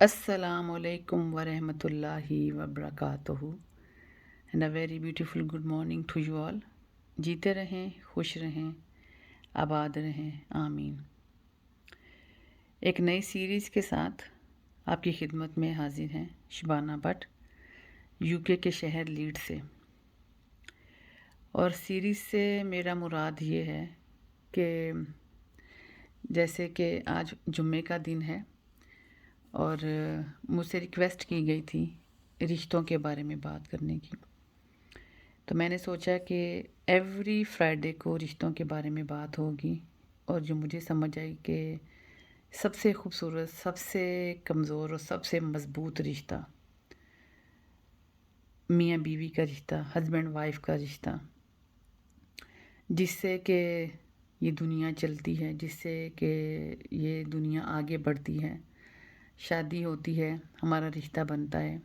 Assalamualaikum warahmatullahi wabarakatuh and a very beautiful good morning to you all. जीते रहें, खुश रहें, आबाद रहें, आमीन। एक नई सीरीज़ के साथ आपकी खिदमत में हाजिर हैं शबाना भट्ट, यूके के शहर लीड्स से। और सीरीज़ से मेरा मुराद ये है कि जैसे कि आज जुम्मे का दिन है और मुझसे रिक्वेस्ट की गई थी रिश्तों के बारे में बात करने की, तो मैंने सोचा कि एवरी फ्राइडे को रिश्तों के बारे में बात होगी और जो मुझे समझ आई कि सबसे खूबसूरत, सबसे कमज़ोर और सबसे मज़बूत रिश्ता मियाँ बीवी का रिश्ता, हस्बैंड वाइफ का रिश्ता, जिससे कि ये दुनिया चलती है, जिससे कि ये दुनिया आगे बढ़ती है, शादी होती है, हमारा रिश्ता बनता है,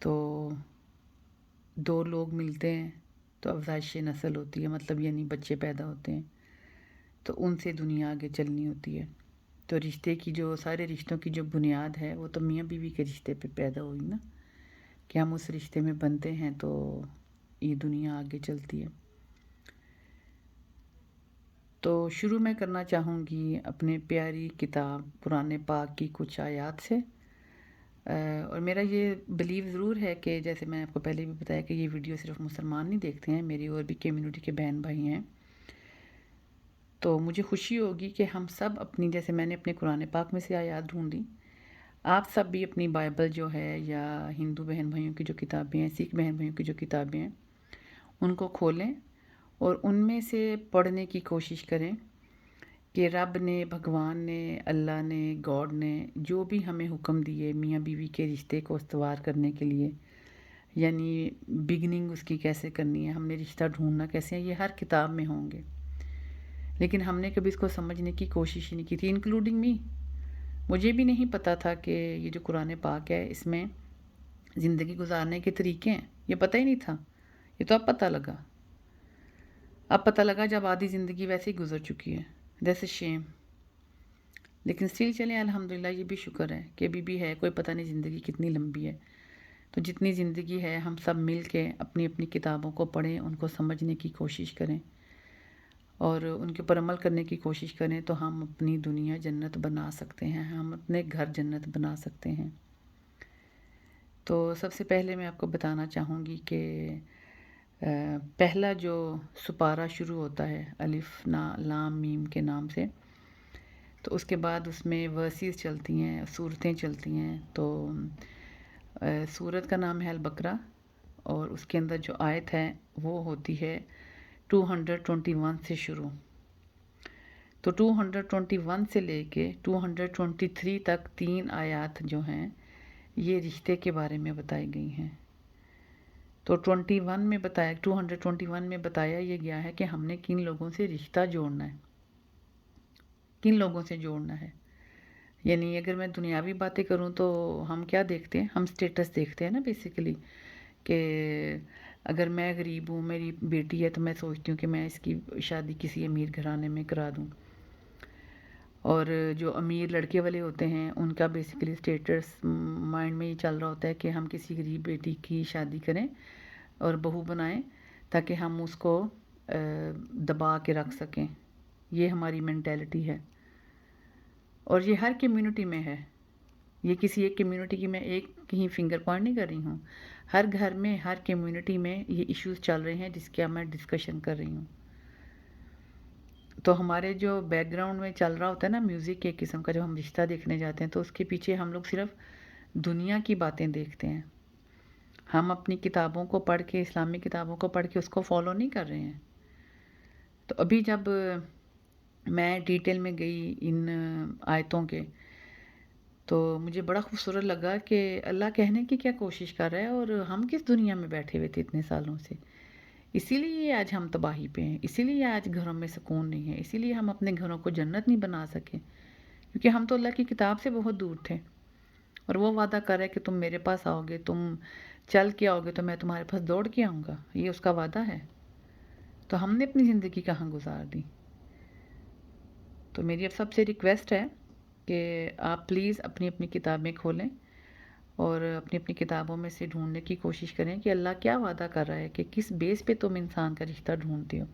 तो दो लोग मिलते हैं तो अफ़ज़ाइश नस्ल होती है, मतलब यानी बच्चे पैदा होते हैं, तो उनसे दुनिया आगे चलनी होती है। तो रिश्ते की जो सारे रिश्तों की जो बुनियाद है वो तो मियाँ बीवी के रिश्ते पे पैदा हुई ना, कि हम उस रिश्ते में बनते हैं तो ये दुनिया आगे चलती है। तो शुरू मैं करना चाहूँगी अपने प्यारी किताब कुरान पाक की कुछ आयात से। और मेरा ये बिलीव ज़रूर है कि जैसे मैंने आपको पहले भी बताया कि ये वीडियो सिर्फ मुसलमान नहीं देखते हैं, मेरी और भी कम्युनिटी के बहन भाई हैं। तो मुझे खुशी होगी कि हम सब अपनी, जैसे मैंने अपने कुरान पाक में से आयात ढूंढी, आप सब भी अपनी बाइबल जो है या हिंदू बहन भाइयों की जो किताबें हैं, सिख बहन भाइयों की जो किताबें हैं, उनको खोलें और उनमें से पढ़ने की कोशिश करें कि रब ने, भगवान ने, अल्लाह ने, गॉड ने जो भी हमें हुक्म दिए मियाँ बीवी के रिश्ते को इस्तवार करने के लिए, यानी बिगनिंग उसकी कैसे करनी है, हमने रिश्ता ढूंढना कैसे है, ये हर किताब में होंगे। लेकिन हमने कभी इसको समझने की कोशिश ही नहीं की थी, इंक्लूडिंग मी। मुझे भी नहीं पता था कि ये जो कुरान पाक है इसमें ज़िंदगी गुजारने के तरीके हैं, ये पता ही नहीं था। ये तो अब पता लगा, जब आधी ज़िंदगी वैसे ही गुजर चुकी है। That's a shame. लेकिन स्टिल चलें, अल्हम्दुलिल्लाह, ये भी शुक्र है कि अभी भी है, कोई पता नहीं ज़िंदगी कितनी लंबी है। तो जितनी ज़िंदगी है हम सब मिल के अपनी अपनी किताबों को पढ़ें, उनको समझने की कोशिश करें और उनके ऊपर अमल करने की कोशिश करें, तो हम अपनी दुनिया जन्नत बना सकते हैं, हम अपने घर जन्नत बना सकते हैं। तो सबसे पहले मैं आपको बताना चाहूँगी कि पहला जो सुपारा शुरू होता है अलिफ ना लाम मीम के नाम से, तो उसके बाद उसमें वर्सेस चलती हैं, सूरतें चलती हैं। तो सूरत का नाम है अल बकरा और उसके अंदर जो आयत है वो होती है 221 से शुरू। तो 221 से लेके 223 तक 3 आयत जो हैं ये रिश्ते के बारे में बताई गई हैं। तो 221 में बताया ये गया है कि हमने किन लोगों से रिश्ता जोड़ना है, किन लोगों से जोड़ना है। यानी अगर मैं दुनियावी बातें करूं तो हम क्या देखते हैं, हम स्टेटस देखते हैं ना बेसिकली, कि अगर मैं गरीब हूँ, मेरी बेटी है, तो मैं सोचती हूँ कि मैं इसकी शादी किसी अमीर घराने में करा दूँ। और जो अमीर लड़के वाले होते हैं उनका बेसिकली स्टेटस माइंड में ये चल रहा होता है कि हम किसी गरीब बेटी की शादी करें और बहू बनाएं ताकि हम उसको दबा के रख सकें। ये हमारी मेंटालिटी है और ये हर कम्युनिटी में है। ये किसी एक कम्युनिटी की मैं एक ही फिंगर पॉइंट नहीं कर रही हूँ, हर घर में, हर कम्युनिटी में ये इश्यूज चल रहे हैं जिसके मैं डिस्कशन कर रही हूँ। तो हमारे जो बैकग्राउंड में चल रहा होता है ना म्यूज़िक के किस्म का, जब हम रिश्ता देखने जाते हैं तो उसके पीछे हम लोग सिर्फ दुनिया की बातें देखते हैं। हम अपनी किताबों को पढ़ के, इस्लामिक किताबों को पढ़ के उसको फॉलो नहीं कर रहे हैं। तो अभी जब मैं डिटेल में गई इन आयतों के, तो मुझे बड़ा खूबसूरत लगा कि अल्लाह कहने की क्या कोशिश कर रहा है और हम किस दुनिया में बैठे हुए थे इतने सालों से। इसीलिए आज हम तबाही पे हैं, इसीलिए आज घरों में सुकून नहीं है, इसीलिए हम अपने घरों को जन्नत नहीं बना सके, क्योंकि हम तो अल्लाह की किताब से बहुत दूर थे। और वो वादा कर रहा है कि तुम मेरे पास आओगे, तुम चल के आओगे तो मैं तुम्हारे पास दौड़ के आऊँगा, ये उसका वादा है। तो हमने अपनी ज़िंदगी कहाँ गुजार दी। तो मेरी अब सबसे रिक्वेस्ट है کہ آپ پلیز اپنی اپنی کتابیں کھولیں اور اپنی اپنی کتابوں میں سے ڈھونڈنے کی کوشش کریں کہ اللہ کیا وعدہ کر رہا ہے کہ کس بیس پہ تم انسان کا رشتہ ڈھونڈتے ہو.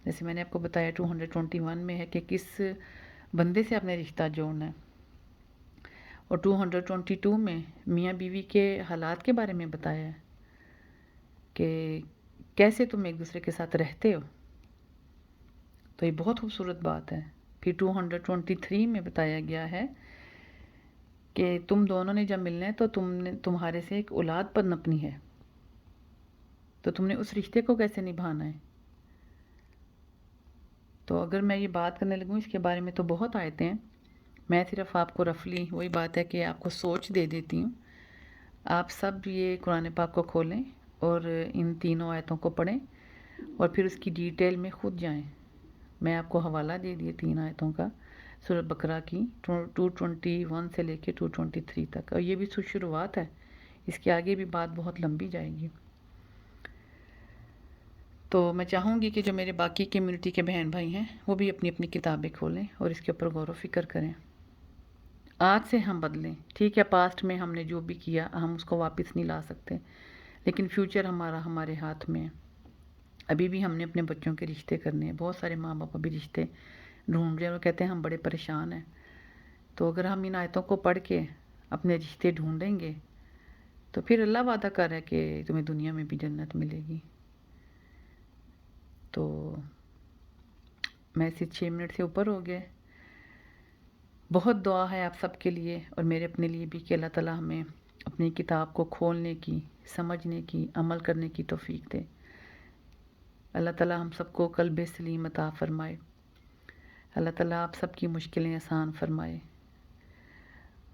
جیسے میں نے آپ کو بتایا 221 میں ہے کہ کس بندے سے اپنے رشتہ جوڑنا ہے، اور 222 میں میاں بیوی کے حالات کے بارے میں بتایا ہے کہ کیسے تم ایک دوسرے کے ساتھ رہتے ہو. تو یہ بہت خوبصورت بات ہے. پھر 223 میں بتایا گیا ہے کہ تم دونوں نے جب ملنا ہے تو تمہارے سے ایک اولاد پر نپنی ہے، تو تم نے اس رشتے کو کیسے نبھانا ہے. تو اگر میں یہ بات کرنے لگوں اس کے بارے میں تو بہت آیتیں ہیں، میں صرف آپ کو رفلی وہی بات ہے کہ آپ کو سوچ دے دیتی ہوں. آپ سب یہ قرآن پاک کو کھولیں اور ان تینوں آیتوں کو پڑھیں اور پھر اس کی ڈیٹیل میں خود جائیں. میں آپ کو حوالہ دے دیے 3 آیتوں کا سورۃ بقرہ کی 221 سے لے کے 223 تک، اور یہ بھی شروعات ہے، اس کے آگے بھی بات بہت لمبی جائے گی. تو میں چاہوں گی کہ جو میرے باقی کمیونٹی کے بہن بھائی ہیں وہ بھی اپنی اپنی کتابیں کھولیں اور اس کے اوپر غور و فکر کریں. آج سے ہم بدلیں. ٹھیک ہے، پاسٹ میں ہم نے جو بھی کیا ہم اس کو واپس نہیں لا سکتے، لیکن فیوچر ہمارے ہاتھ میں ہے. ابھی بھی ہم نے اپنے بچوں کے رشتے کرنے ہیں. بہت سارے ماں باپ ابھی رشتے ڈھونڈ رہے ہیں اور کہتے ہیں ہم بڑے پریشان ہیں. تو اگر ہم ان آیتوں کو پڑھ کے اپنے رشتے ڈھونڈیں گے تو پھر اللہ وعدہ کر رہا ہے کہ تمہیں دنیا میں بھی جنت ملے گی. تو میسج 6 منٹ سے اوپر ہو گئے. بہت دعا ہے آپ سب کے لیے اور میرے اپنے لیے بھی کہ اللہ تعالیٰ ہمیں اپنی کتاب کو کھولنے کی، سمجھنے کی، عمل کرنے کی توفیق دے. اللہ تعالیٰ ہم سب کو قلب سلیم عطا فرمائے. اللہ تعالیٰ آپ سب کی مشکلیں آسان فرمائے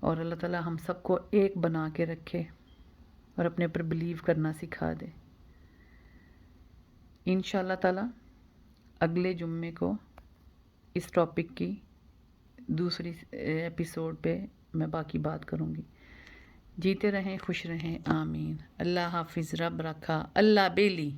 اور اللہ تعالیٰ ہم سب کو ایک بنا کے رکھے اور اپنے پر بلیو کرنا سکھا دے. انشاءاللہ تعالیٰ اگلے جمعے کو اس ٹاپک کی دوسری ایپیسوڈ پہ میں باقی بات کروں گی. جیتے رہیں، خوش رہیں، آمین. اللہ حافظ. رب رکھا، اللہ بیلی.